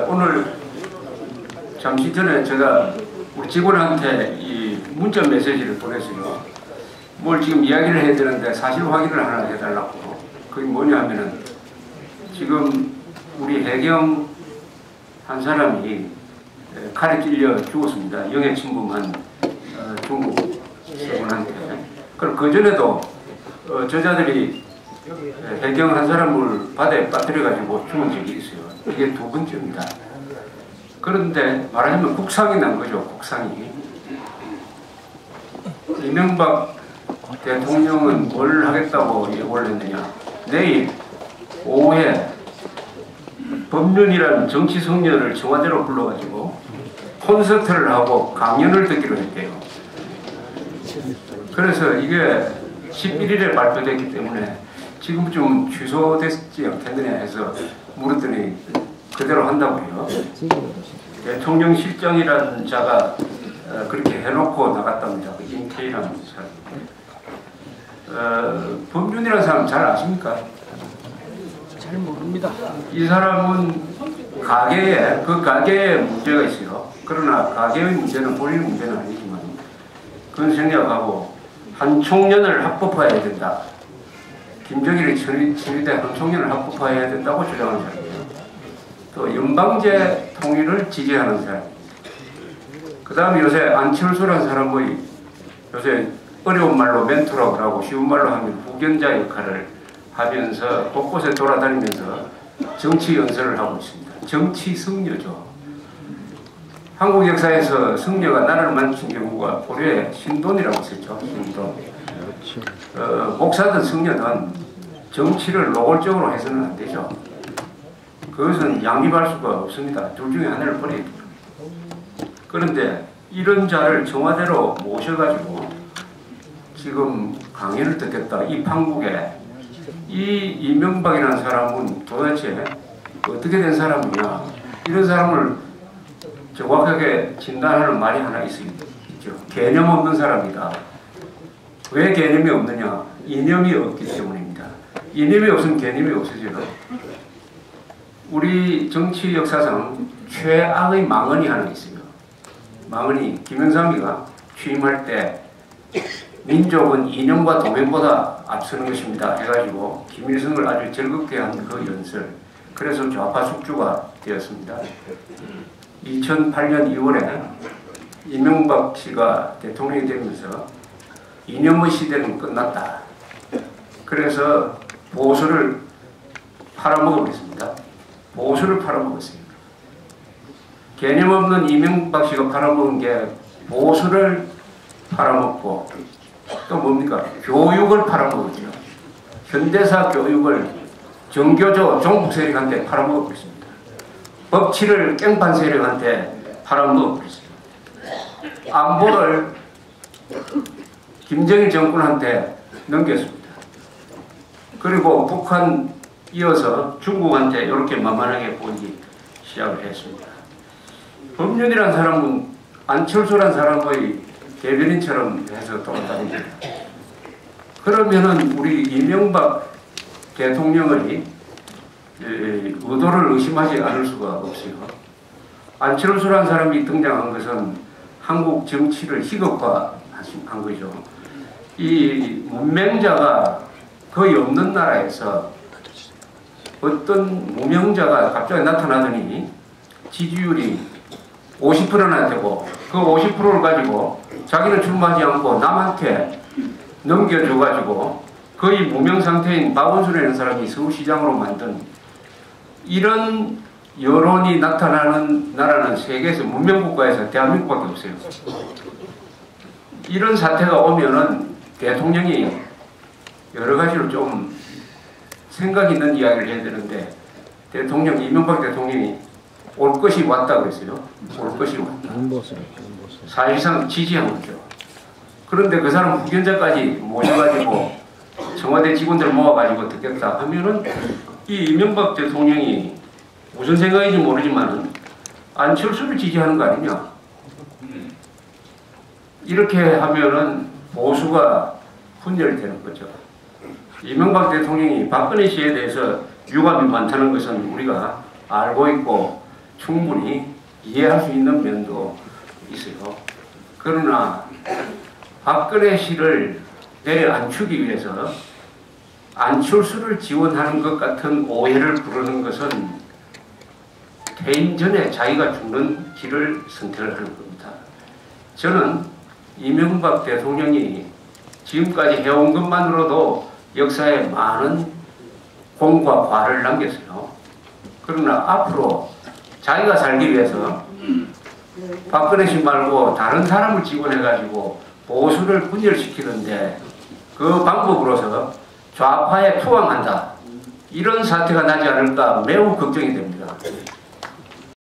오늘 잠시 전에 제가 우리 직원한테 이 문자 메시지를 보냈어요. 뭘 지금 이야기를 해야 되는데 사실 확인을 하나 해달라고. 그게 뭐냐 하면은 지금 우리 해경 한 사람이 칼에 찔려 죽었습니다. 영해 침범한 중국 세군한테. 그럼 그전에도 저자들이 해경 한 사람을 바다에 빠뜨려가지고 죽은 적이 있어요. 이게 두 번째입니다. 그런데 말하자면 국상이 난 거죠. 국상이. 이명박 대통령은 뭘 하겠다고 예고를 했느냐. 내일 오후에 법륜이라는 정치 성녀를 청와대로 불러가지고 콘서트를 하고 강연을 듣기로 했대요. 그래서 이게 11일에 발표됐기 때문에 지금 좀 취소됐지 않겠느냐 해서 물었더니 그대로 한다고요. 대통령 실장이라는 자가 그렇게 해놓고 나갔답니다. 임태희라는 사람. 법륜이라는 사람 잘 아십니까? 잘 모릅니다. 이 사람은 가게에 문제가 있어요. 그러나 가게의 문제는 본인 문제는 아니지만 그건 생략하고 한 총련을 합법화해야 된다. 김정일이 친위대 한 총련을 합법화해야 된다고 주장하는 사람이에요. 또 연방제 통일을 지지하는 사람. 그 다음에 요새 안철수라는 사람의 요새 어려운 말로 멘토라고 하고 쉬운 말로 하면 후견자 역할을 하면서 곳곳에 돌아다니면서 정치 연설을 하고 있습니다. 정치 승려죠. 한국 역사에서 승려가 나라를 만든 경우가 고려에 신돈이라고 썼죠. 신돈. 목사든 승려든 정치를 노골적으로 해서는 안 되죠. 그것은 양립할 수가 없습니다. 둘 중에 하나를 버려야 돼요. 그런데 이런 자를 청와대로 모셔가지고 지금 강연을 듣겠다. 이 판국에 이 이명박이라는 사람은 도대체 어떻게 된 사람이냐. 이런 사람을 정확하게 진단하는 말이 하나 있죠. 개념 없는 사람이다. 왜 개념이 없느냐? 이념이 없기 때문입니다. 이념이 없으면 개념이 없어져요. 우리 정치 역사상 최악의 망언이 하나 있어요. 망언이 김영삼이가 취임할 때 민족은 이념과 도면보다 앞서는 것입니다 해가지고 김일성을 아주 즐겁게 한 그 연설. 그래서 좌파 숙주가 되었습니다. 2008년 2월에 이명박 씨가 대통령이 되면서 이념의 시대는 끝났다. 그래서 보수를 팔아먹어버렸습니다. 보수를 팔아먹었어요. 개념 없는 이명박 씨가 팔아먹은 게 보수를 팔아먹고 또 뭡니까? 교육을 팔아먹었죠. 현대사 교육을 정교조 종북 세력한테 팔아먹어버렸습니다. 법치를 깽판 세력한테 팔아먹어버렸습니다. 안보를 김정일 정권한테 넘겼습니다. 그리고 북한 이어서 중국한테 이렇게 만만하게 보이기 시작을 했습니다. 법륜이라는 사람은 안철수라는 사람의 대변인처럼 해서 돌아다닙니다. 그러면은 우리 이명박 대통령의 의도를 의심하지 않을 수가 없어요. 안철수라는 사람이 등장한 것은 한국 정치를 희극화한 거죠. 이 문맹자가 거의 없는 나라에서 어떤 무명자가 갑자기 나타나더니 지지율이 50%나 되고 그 50%를 가지고 자기는 출마하지 않고 남한테 넘겨줘가지고 거의 무명 상태인 박원순이라는 사람이 서울시장으로 만든 이런 여론이 나타나는 나라는 세계에서 문명국가에서 대한민국밖에 없어요. 이런 사태가 오면은 대통령이 여러 가지로 좀 생각 있는 이야기를 해야 되는데 대통령 이명박 대통령이 올 것이 왔다 그랬어요. 올 것이 왔다. 사실상 지지한 거죠. 그런데 그 사람 후견자까지 모셔가지고 청와대 직원들 모아가지고 듣겠다 하면은 이 이명박 대통령이 무슨 생각인지 모르지만 안철수를 지지하는 거 아니냐. 이렇게 하면은 보수가 분열되는 거죠. 이명박 대통령이 박근혜 씨에 대해서 유감이 많다는 것은 우리가 알고 있고 충분히 이해할 수 있는 면도 있어요. 그러나 박근혜 씨를 내려앉추기 위해서 안철수를 지원하는 것 같은 오해를 부르는 것은 퇴임 전에 자기가 죽는 길을 선택을 하는 겁니다. 저는 이명박 대통령이 지금까지 해온 것만으로도 역사에 많은 공과 과를 남겼어요. 그러나 앞으로 자기가 살기 위해서 박근혜 씨 말고 다른 사람을 지원해가지고 보수를 분열시키는데 그 방법으로서 좌파에 투항한다. 이런 사태가 나지 않을까 매우 걱정이 됩니다.